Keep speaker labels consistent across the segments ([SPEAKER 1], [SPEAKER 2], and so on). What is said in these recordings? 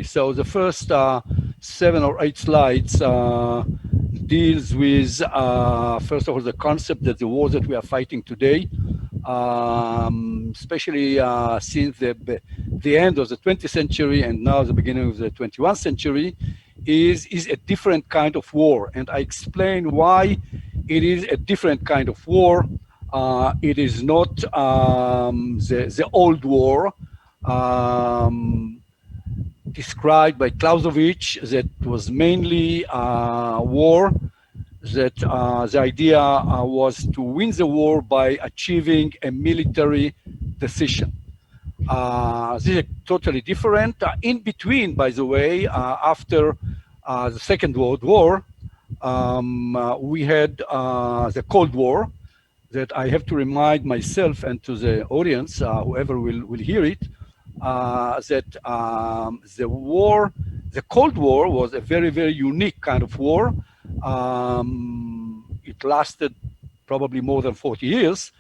[SPEAKER 1] So the first 7 or 8 slides deals with, first of all, the concept that the war that we are fighting today, especially since the end of the 20th century and now the beginning of the 21st century, is a different kind of war. And I explain why it is a different kind of war. It is not the old war described by Clausewitz, that was mainly war, that the idea was to win the war by achieving a military decision. This is totally different. In between, by the way, after the Second World War, we had the Cold War, that I have to remind myself and to the audience, whoever will hear it, that the Cold War was a very, very unique kind of war. It lasted probably more than 40 years.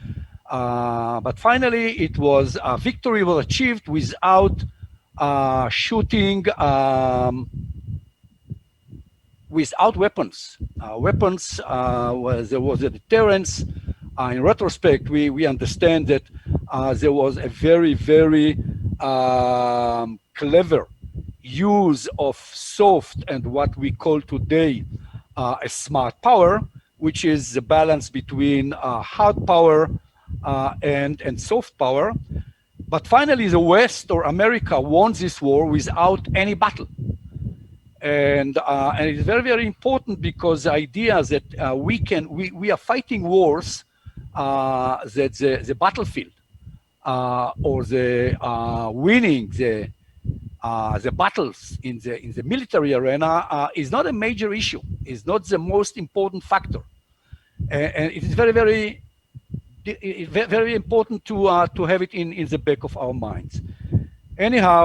[SPEAKER 1] But finally, it was victory was achieved without shooting, without weapons. There was a deterrence. In retrospect, we understand that there was a very, very clever use of soft and what we call today a smart power, which is the balance between hard power and soft power. But finally, the West or America won this war without any battle. And it's very, very important, because the idea that we are fighting wars that the battlefield or the winning the battles in the military arena is not a major issue. Is not the most important factor, and it is very, very, very important to have it in the back of our minds. Anyhow,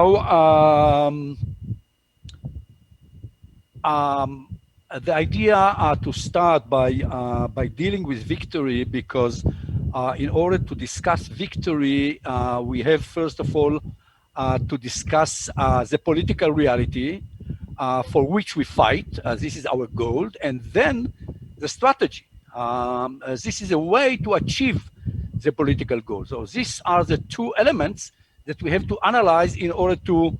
[SPEAKER 1] the idea to start by dealing with victory, because in order to discuss victory, we have first of all to discuss the political reality for which we fight. This is our goal, and then the strategy. This is a way to achieve the political goal. So these are the two elements that we have to analyze in order to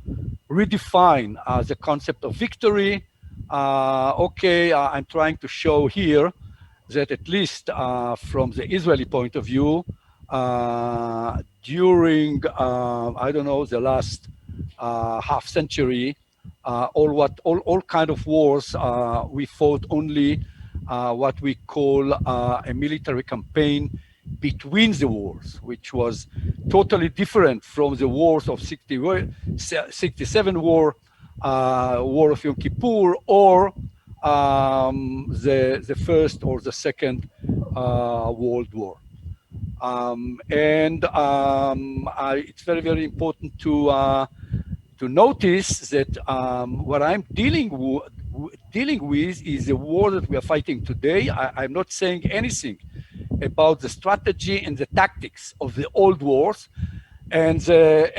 [SPEAKER 1] redefine the concept of victory. I'm trying to show here that at least from the Israeli point of view, during I don't know, the last half century, all kind of wars, we fought only what we call a military campaign between the wars, which was totally different from the wars of 67 war, War of Yom Kippur, or the First or the Second World War. It's very, very important to notice that what I'm dealing with is the war that we are fighting today. I'm not saying anything about the strategy and the tactics of the old wars, and the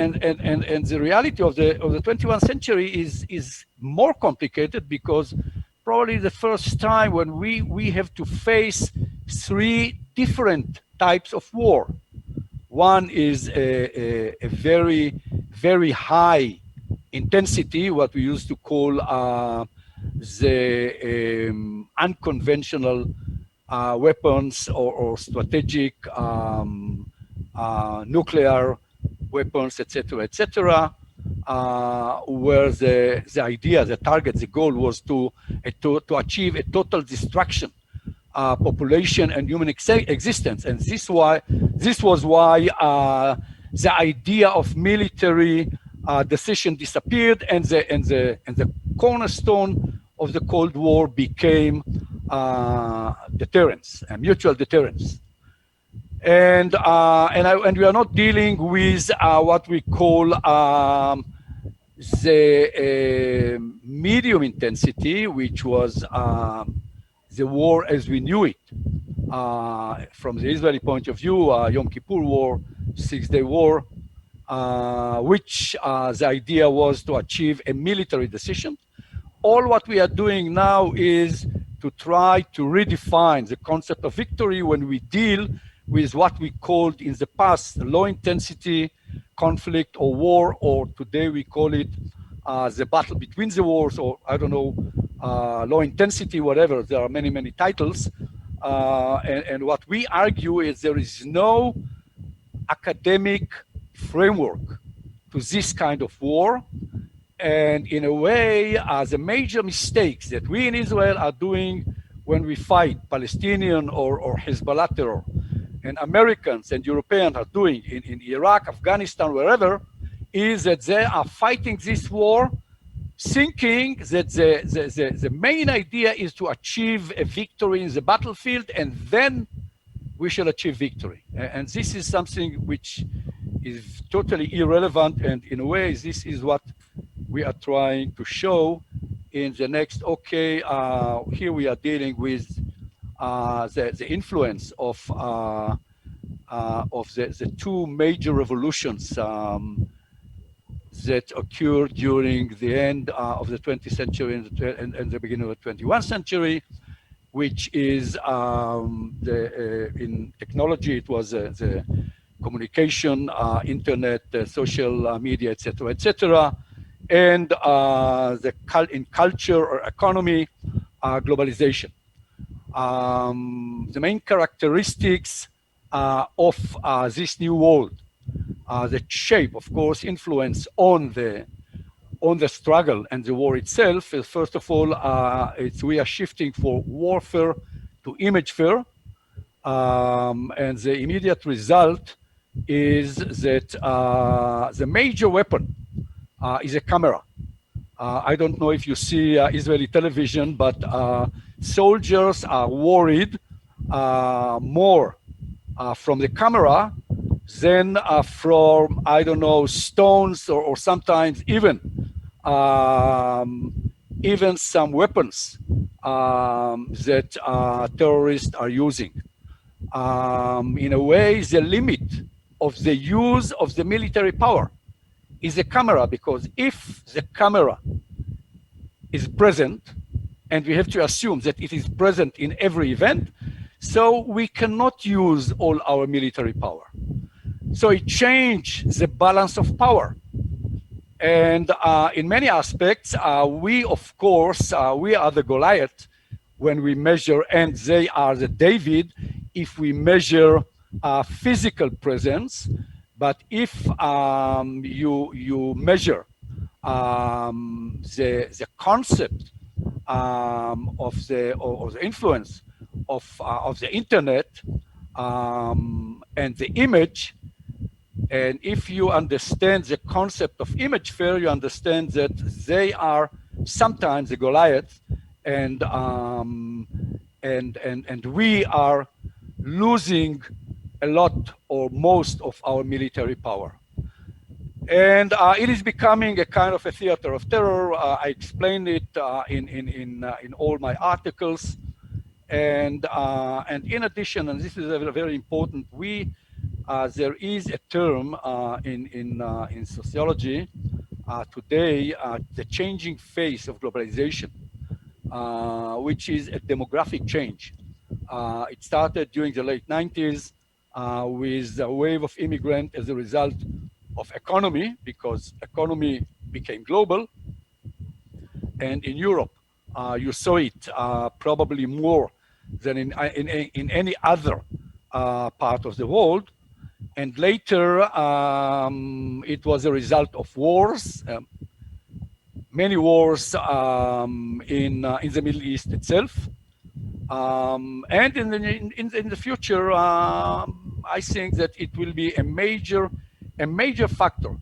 [SPEAKER 1] reality of the 21st century is more complicated, because probably the first time when we have to face three different types of war. One is a very, very high intensity, what we used to call the unconventional weapons or strategic nuclear weapons, etc., where the idea, the target, the goal was to achieve a total destruction, population and human existence. And this was why the idea of military decision disappeared, and the cornerstone of the Cold War became deterrence, mutual deterrence. And we are not dealing with what we call the medium intensity, which was the war as we knew it. From the Israeli point of view, Yom Kippur War, Six-Day War, which the idea was to achieve a military decision. All what we are doing now is to try to redefine the concept of victory when we deal with what we called in the past low intensity conflict or war, or today we call it the battle between the wars, or I don't know, low intensity, whatever. There are many, many titles. And what we argue is there is no academic framework to this kind of war. And in a way, the major mistakes that we in Israel are doing when we fight Palestinian or Hezbollah terror, and Americans and Europeans are doing in Iraq, Afghanistan, wherever, is that they are fighting this war thinking that the main idea is to achieve a victory in the battlefield, and then we shall achieve victory. And this is something which is totally irrelevant, and in a way, this is what we are trying to show in the next, okay, here we are dealing with the influence of the two major revolutions that occurred during the end of the 20th century and the beginning of the 21st century, which is in technology, it was the communication, internet, social media, etc., and in culture or economy, globalization. The main characteristics of this new world, the shape, of course, influence on the struggle and the war itself is, first of all, we are shifting from warfare to imagefare, and the immediate result is that the major weapon is a camera. I don't know if you see Israeli television, but soldiers are worried more from the camera than from, I don't know, stones or sometimes even some weapons that terrorists are using. In a way, the limit of the use of the military power is the camera, because if the camera is present, and we have to assume that it is present in every event, so we cannot use all our military power. So it changed the balance of power. And in many aspects, we, of course, we are the Goliath when we measure, and they are the David if we measure physical presence. But if you measure the concept of the influence of the internet and the image, and if you understand the concept of imagefare, you understand that they are sometimes the Goliath, and we are losing a lot or most of our military power. And it is becoming a kind of a theater of terror. I explained it in all my articles. And in addition, and this is very important, there is a term in sociology today, the changing face of globalization, which is a demographic change. It started during the late 90s with a wave of immigrants as a result of economy, because economy became global. And in Europe, you saw it probably more than in any other part of the world. And later, it was a result of wars, many wars in the Middle East itself. And in the future, I think that it will be a major factor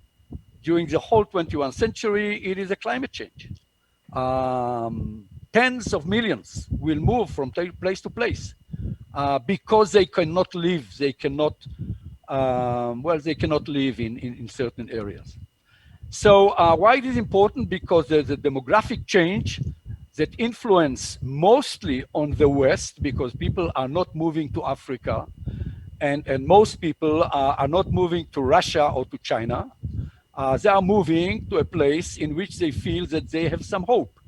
[SPEAKER 1] during the whole 21st century. It is a climate change. Tens of millions will move from place to place because they cannot live. They cannot, they cannot live in certain areas. So why it is important? Because there's a demographic change that influence mostly on the West, because people are not moving to Africa and most people are not moving to Russia or to China. They are moving to a place in which they feel that they have some hope.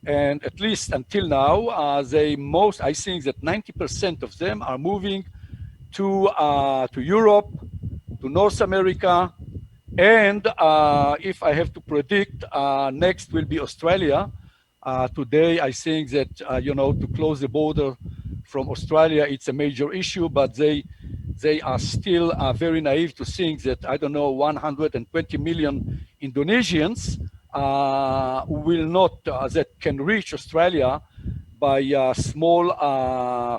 [SPEAKER 1] And at least until now, I think that 90% of them are moving to Europe, to North America, and if I have to predict, next will be Australia. Today, I think that to close the border from Australia, it's a major issue, but they are still very naive to think that, I don't know, 120 million Indonesians will not, that can reach Australia by small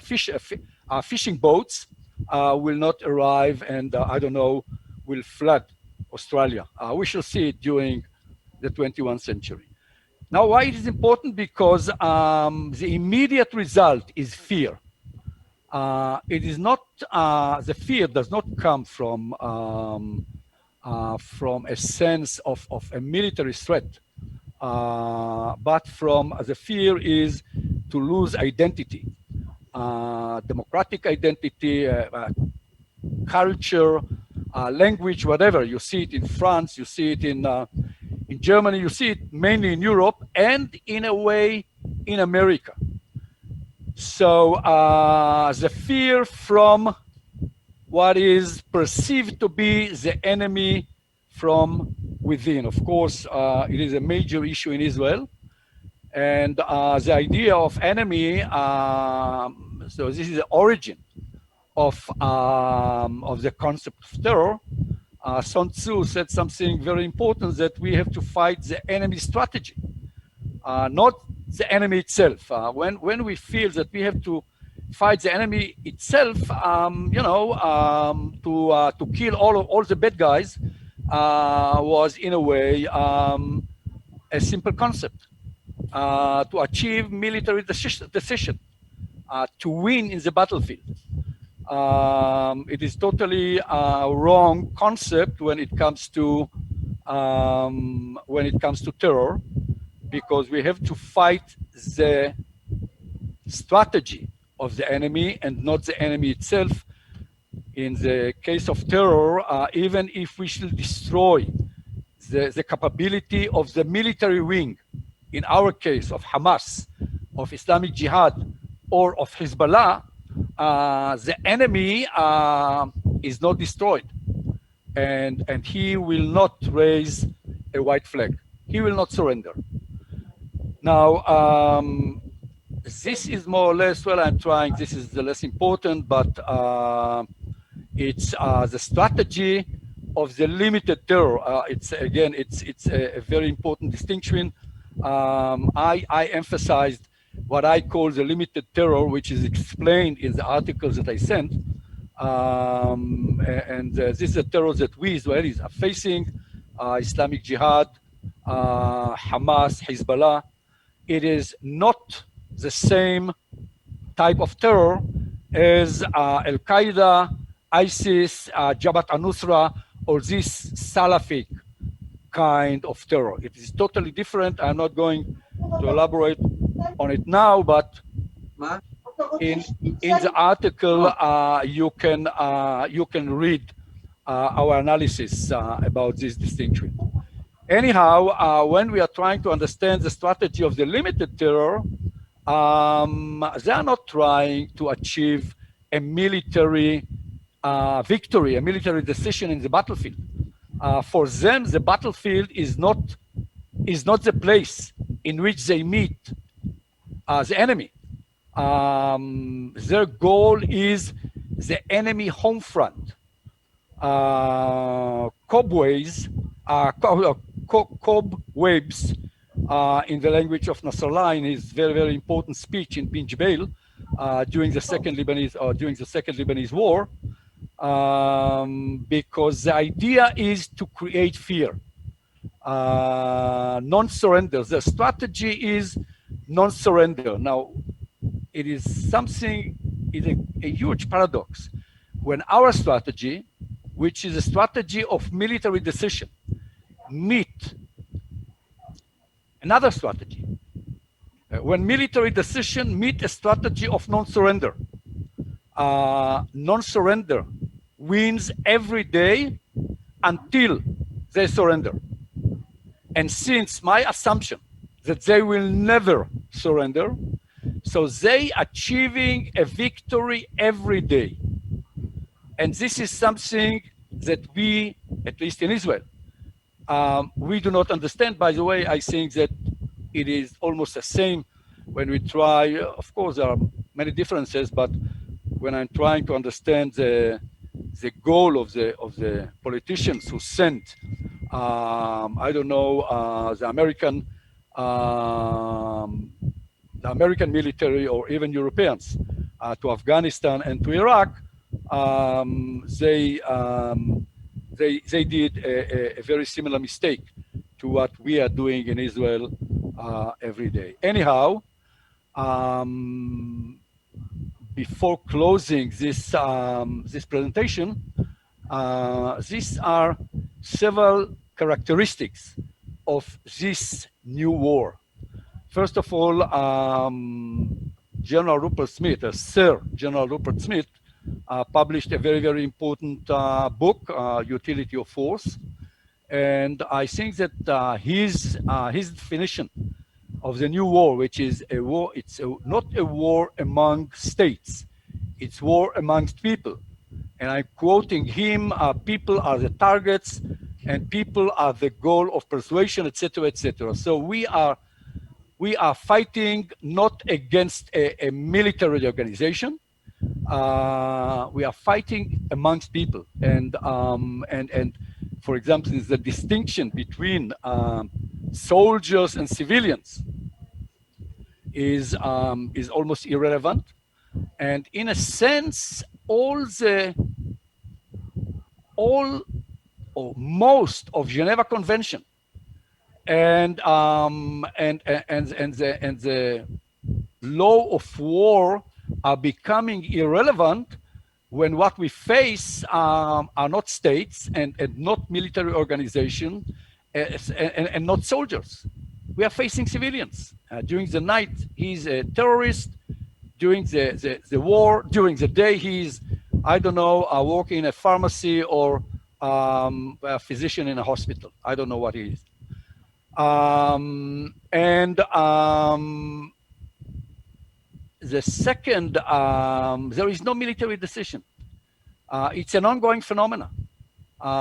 [SPEAKER 1] fishing boats, will not arrive and, I don't know, will flood Australia. We shall see it during the 21st century. Now, why it is important? Because the immediate result is fear. It is not, the fear does not come from a sense of a military threat, but from the fear is to lose identity, democratic identity, culture, language, whatever. You see it in France, you see it in Germany, you see it mainly in Europe, and in a way in America. So the fear from what is perceived to be the enemy from within. Of course, it is a major issue in Israel. And the idea of enemy, so this is the origin of the concept of terror. Sun Tzu said something very important, that we have to fight the enemy strategy, not the enemy itself. When we feel that we have to fight the enemy itself, to kill all the bad guys, was in a way a simple concept. To achieve military decision, to win in the battlefield. It is totally a wrong concept when it comes to terror, because we have to fight the strategy of the enemy and not the enemy itself. In the case of terror, even if we should destroy the capability of the military wing, in our case of Hamas, of Islamic Jihad, or of Hezbollah, the enemy is not destroyed, and he will not raise a white flag. He will not surrender. Now, this is more or less what I'm trying. This is the less important, but it's the strategy of the limited terror. It's a very important distinction. I emphasized what I call the limited terror, which is explained in the articles that I sent. This is the terror that we Israelis are facing, Islamic Jihad, Hamas, Hezbollah. It is not the same type of terror as Al-Qaeda, ISIS, Jabhat al-Nusra, or this Salafic kind of terror. It is totally different. I'm not going to elaborate on it now, but in the article you can read our analysis about this distinction. Anyhow, when we are trying to understand the strategy of the limited terror, they are not trying to achieve a military victory, a military decision in the battlefield. For them, the battlefield is not the place in which they meet the enemy. Their goal is the enemy home front. Cobwebs, in the language of Nasrallah, in his very, very important speech in Bin Jbeil during the second Lebanese War, because the idea is to create fear, non-surrender. The strategy is non-surrender. Now, it is a huge paradox when our strategy, which is a strategy of military decision, meet another strategy. When military decision meet a strategy of non-surrender, non-surrender wins every day until they surrender. And since my assumption that they will never surrender, so they achieving a victory every day. And this is something that we, at least in Israel, we do not understand. By the way, I think that it is almost the same when we try, of course, there are many differences, but when I'm trying to understand the goal of the politicians who sent, I don't know, the American military or even Europeans to Afghanistan and to Iraq, they did a very similar mistake to what we are doing in Israel every day. Anyhow, before closing this this presentation, these are several characteristics of this new war. First of all, General Rupert Smith, Sir General Rupert Smith, published a very, very important book, Utility of Force. And I think that his definition of the new war, which is a war, not a war among states, it's war amongst people. And I'm quoting him, people are the targets and people are the goal of persuasion, etc., etc. So we are fighting not against a military organization. We are fighting amongst people, and for example, the distinction between soldiers and civilians is almost irrelevant, and in a sense, all or most of Geneva Convention and the law of war are becoming irrelevant when what we face are not states and not military organization and not soldiers. We are facing civilians. During the night, he's a terrorist. During the war, during the day, he's, I don't know, working in a pharmacy or a physician in a hospital. I don't know what he is. The second, there is no military decision. It's an ongoing phenomena.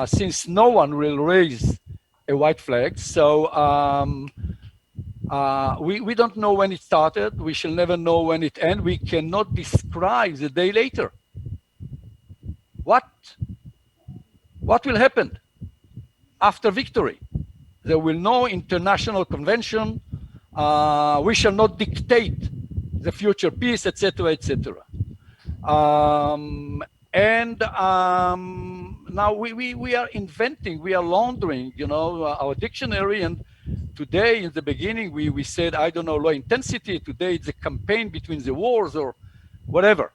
[SPEAKER 1] Since no one will raise a white flag, so we don't know when it started. We shall never know when it ends. We cannot describe the day later. What will happen after victory? There will no international convention. We shall not dictate the future peace, etc., etc. Now we are inventing, we are laundering, you know, our dictionary. And today, in the beginning, we said, I don't know, low intensity. Today, it's a campaign between the wars or whatever.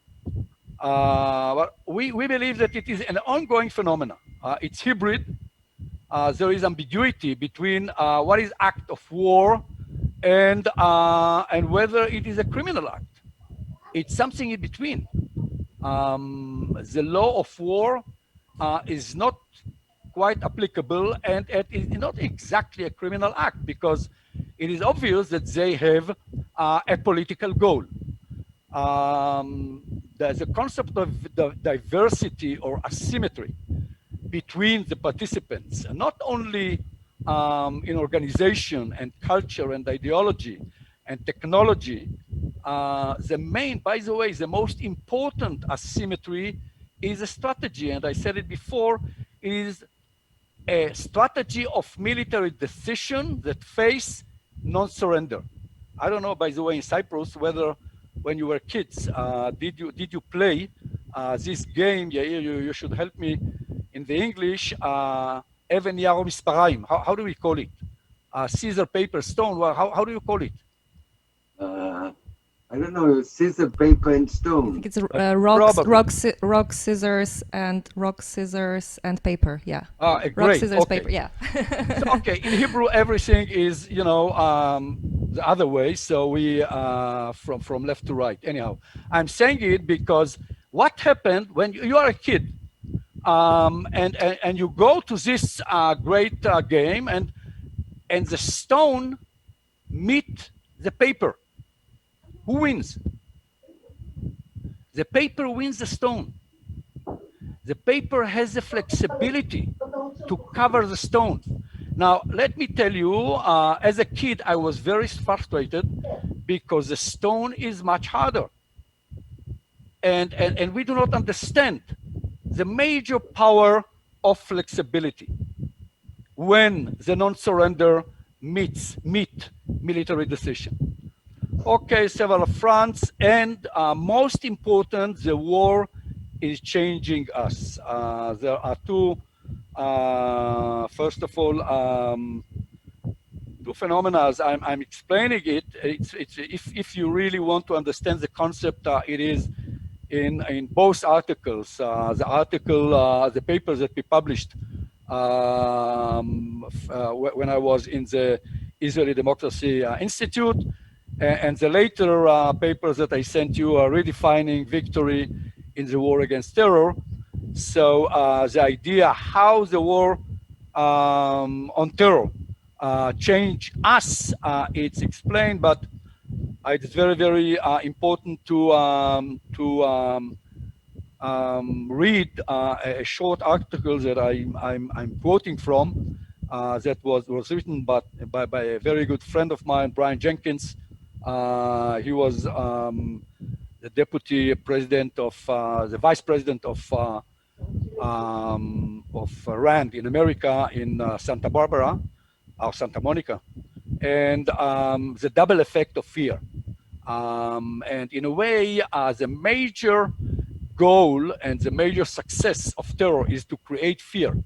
[SPEAKER 1] But we believe that it is an ongoing phenomenon. It's hybrid. There is ambiguity between what is act of war and whether it is a criminal act. It's something in between. The law of war is not quite applicable, and it is not exactly a criminal act because it is obvious that they have a political goal. There's a concept of diversity or asymmetry between the participants, and not only in organization and culture and ideology and technology. The main, by the way, the most important asymmetry is a strategy. And I said it before, is a strategy of military decision that face non-surrender. I don't know, by the way, in Cyprus, whether when you were kids, did you play this game? Yair, you should help me in the English. Even Yaro Misparaim. How do we call it? Scissor, paper, stone. Well, how do you call it?
[SPEAKER 2] I don't know, scissor, paper, and stone.
[SPEAKER 3] I think it's rock, scissors, and paper. Yeah.
[SPEAKER 1] Great.
[SPEAKER 3] Rock, scissors,
[SPEAKER 1] Okay.
[SPEAKER 3] paper. Yeah.
[SPEAKER 1] So, okay. In Hebrew, everything is, you know, the other way. So we from left to right. Anyhow, I'm saying it because What happened when you are a kid and you go to this great game and the stone meet the paper? Who wins? The paper wins the stone. The paper has the flexibility to cover the stone. Now, let me tell you, as a kid, I was very frustrated because the stone is much harder. And we do not understand the major power of flexibility when the non-surrender meet military decision. Okay, several fronts, and most important, the war is changing us. There are two, first of all, two phenomena. I'm explaining it. If you really want to understand the concept, it is in both articles. The papers that we published when I was in the Israeli Democracy Institute, and the later papers that I sent you are redefining victory in the war against terror. So the idea how the war on terror change us, it's explained, but it's very, very important to read a short article that I'm quoting from that was written by a very good friend of mine, Brian Jenkins. He was the deputy president of the vice president of RAND in America in Santa Barbara or Santa Monica, and the double effect of fear. And in a way, the major goal and the major success of terror is to create fear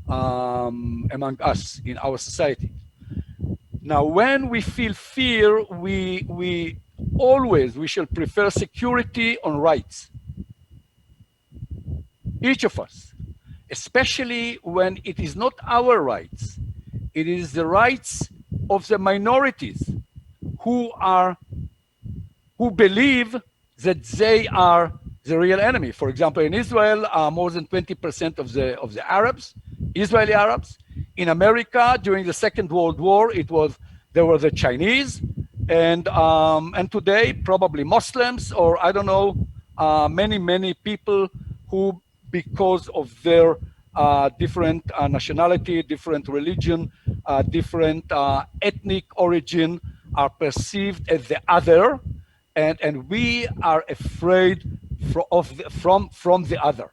[SPEAKER 1] among us in our society. Now, when we feel fear, we shall prefer security on rights. Each of us, especially when it is not our rights, it is the rights of the minorities who believe that they are the real enemy. For example, in Israel, more than 20% of the Arabs, Israeli Arabs. In America, during the Second World War, there were the Chinese, and today probably Muslims, or I don't know, many people who, because of their different nationality, different religion, different ethnic origin, are perceived as the other, and we are afraid from the other,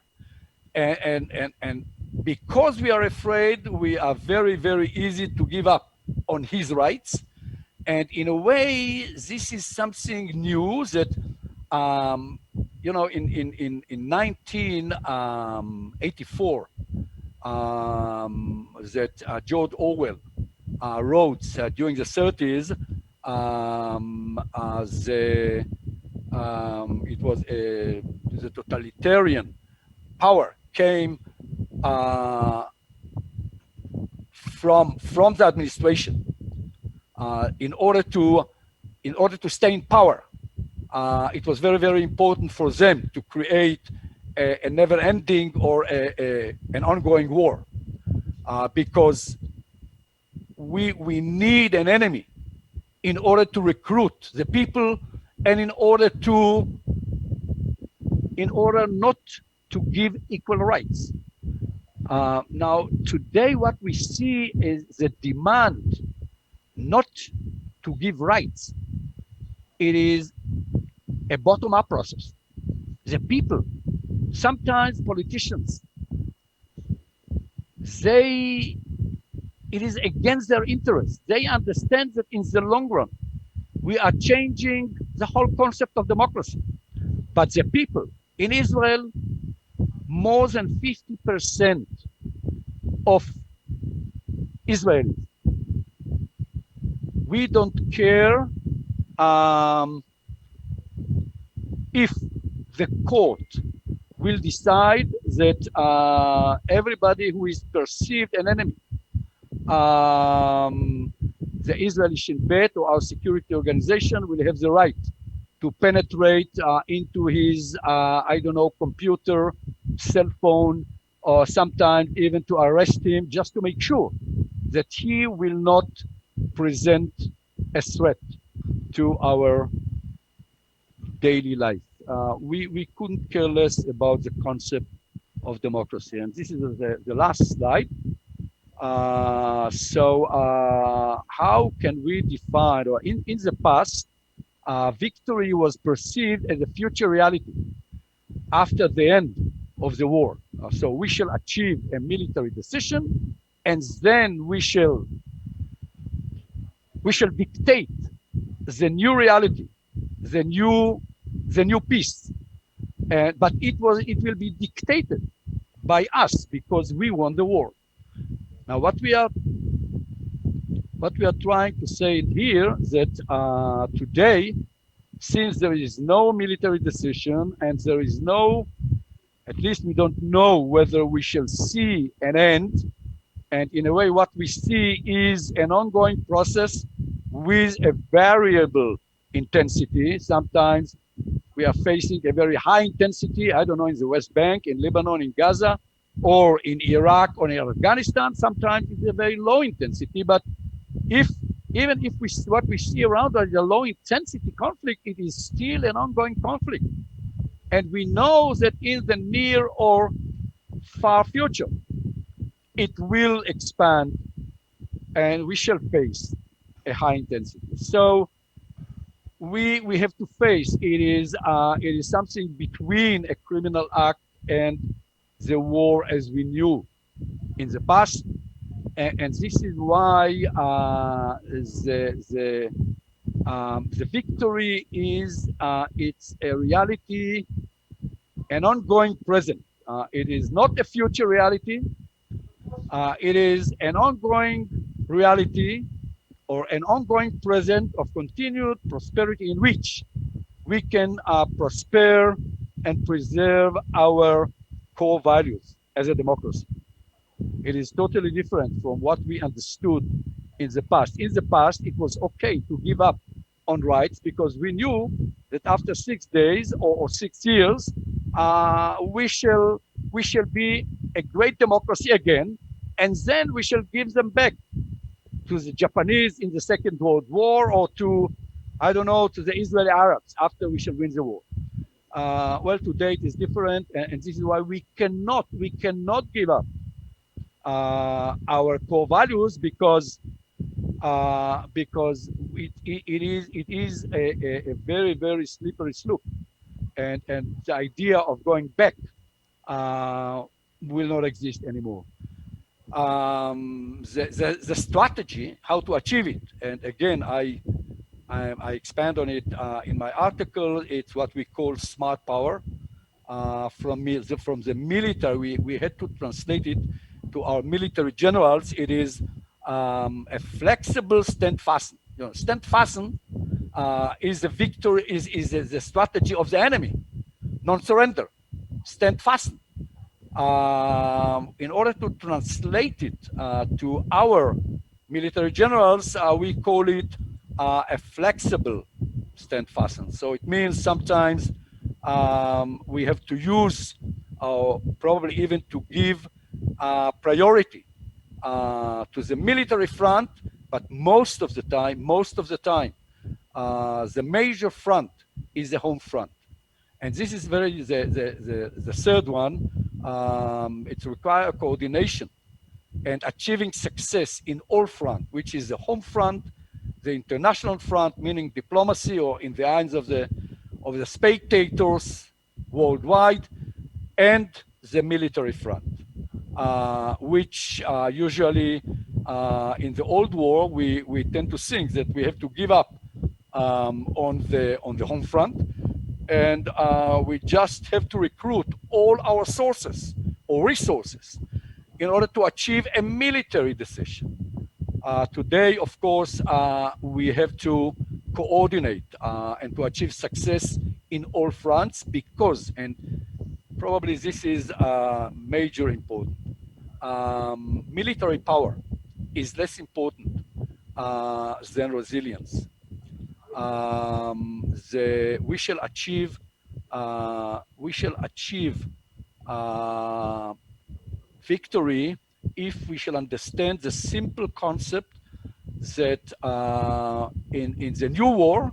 [SPEAKER 1] and because we are afraid, we are very, very easy to give up on his rights. And in a way, this is something new that in 1984 that George Orwell wrote during the 30s. It was the totalitarian power came from the administration in order to stay in power. It was very, very important for them to create a never-ending or an ongoing war, because we need an enemy in order to recruit the people and in order not to give equal rights. Now, today, what we see is the demand not to give rights. It is a bottom-up process. The people, sometimes politicians, it is against their interests. They understand that in the long run, we are changing the whole concept of democracy. But the people in Israel, more than 50% of Israelis, we don't care if the court will decide that everybody who is perceived an enemy, the Israeli Shin Bet or our security organization will have the right to penetrate into his, I don't know, computer, cell phone, or sometimes even to arrest him just to make sure that he will not present a threat to our daily life. We couldn't care less about the concept of democracy. And this is the last slide. How can we define, or in the past, victory was perceived as a future reality after the end of the war. So we shall achieve a military decision, and then we shall dictate the new reality, the new peace. But it will be dictated by us because we won the war. Now, what we are trying to say here that today, since there is no military decision and there is no, at least we don't know whether we shall see an end. And in a way, what we see is an ongoing process with a variable intensity. Sometimes we are facing a very high intensity, I don't know, in the West Bank, in Lebanon, in Gaza, or in Iraq or in Afghanistan. Sometimes it's a very low intensity. But even if what we see around us is a low intensity conflict, it is still an ongoing conflict. And we know that in the near or far future, it will expand and we shall face a high intensity. So we have to face it is something between a criminal act and the war as we knew in the past. And this is why the victory is it's a reality, an ongoing present. It is not a future reality. It is an ongoing reality or an ongoing present of continued prosperity in which we can prosper and preserve our core values as a democracy. It is totally different from what we understood in the past. In the past, it was okay to give up on rights because we knew that after 6 days or 6 years, we shall be a great democracy again, and then we shall give them back to the Japanese in the Second World War, or to, I don't know, to the Israeli Arabs after we shall win the war. Well, today it is different, and this is why we cannot give up our core values because it is a very, very slippery slope, and the idea of going back will not exist anymore. The strategy, how to achieve it, and again, I expand on it in my article. It's what we call smart power. From the military, we had to translate it to our military generals. It is a flexible standfasten. Standfasten is the victory, is the strategy of the enemy. Non-surrender, standfasten. In order to translate it to our military generals, we call it a flexible standfasten. So it means sometimes we have to use, probably even to give priority to the military front, but most of the time, the major front is the home front. And this is the third one. It requires coordination and achieving success in all front, which is the home front, the international front, meaning diplomacy, or in the eyes of the spectators worldwide, and the military front, which usually in the old war we tend to think that we have to give up on the home front, and we just have to recruit all our sources or resources in order to achieve a military decision. Today, of course, we have to coordinate and to achieve success in all fronts because, and probably this is major important, military power is less important than resilience. we shall achieve uh, victory if we shall understand the simple concept that in the new war,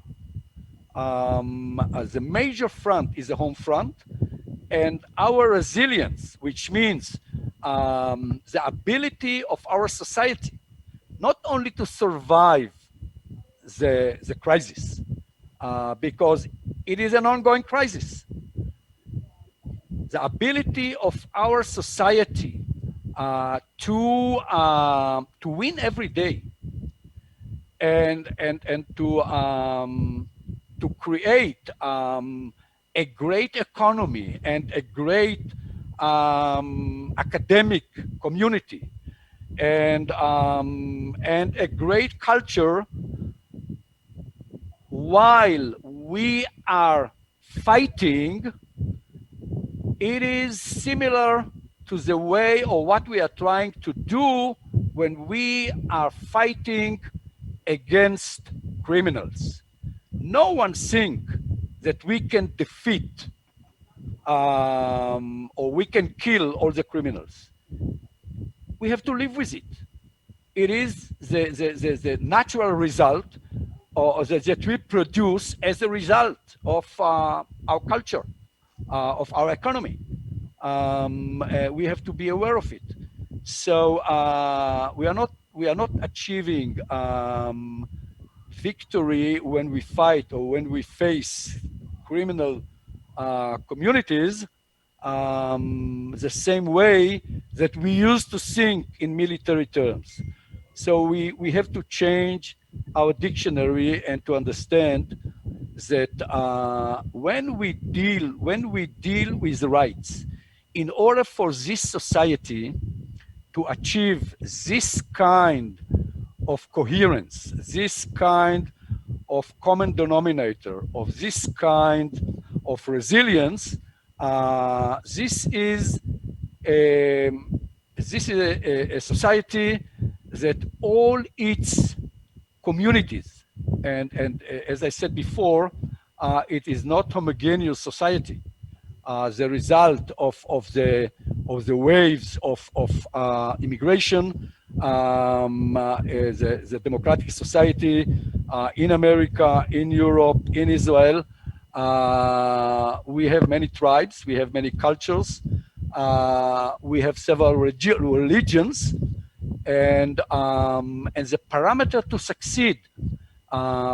[SPEAKER 1] the major front is the home front, and our resilience, which means the ability of our society not only to survive the crisis, because it is an ongoing crisis. The ability of our society to win every day and to create a great economy and a great academic community and a great culture while we are fighting. It is similar to the way or what we are trying to do when we are fighting against criminals. No one thinks that we can defeat or we can kill all the criminals. We have to live with it. It is the natural result that we produce as a result of our culture, of our economy. We have to be aware of it. So we are not achieving victory when we fight or when we face criminal communities the same way that we used to think in military terms. So we have to change our dictionary and to understand that when we deal with rights, in order for this society to achieve this kind of coherence, this kind of common denominator, of this kind of resilience, this is a society that all its communities, and as I said before, it is not homogeneous society. The result of the waves of immigration, the democratic society in America, in Europe, in Israel. We have many tribes, we have many cultures, we have several religions, and the parameter to succeed,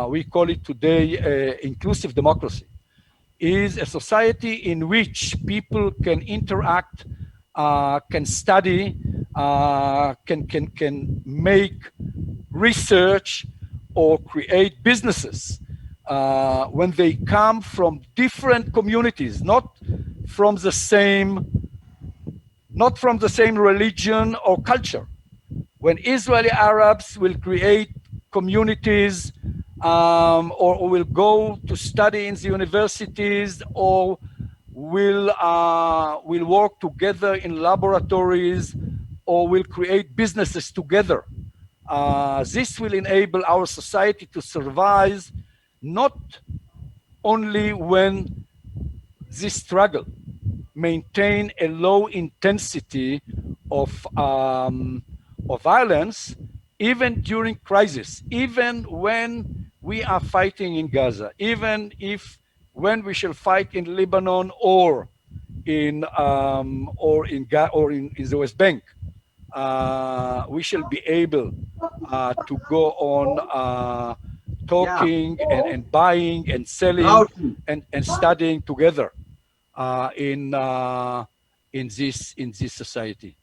[SPEAKER 1] we call it today inclusive democracy, is a society in which people can interact, can study, can make research or create businesses when they come from different communities, not from the same religion or culture. When Israeli Arabs will create communities or will go to study in the universities or will work together in laboratories or will create businesses together, this will enable our society to survive not only when this struggle maintain a low intensity of violence, even during crisis, even when we are fighting in Gaza, even if when we shall fight in Lebanon or in the West Bank, we shall be able to go on talking and buying and selling and studying together in this society.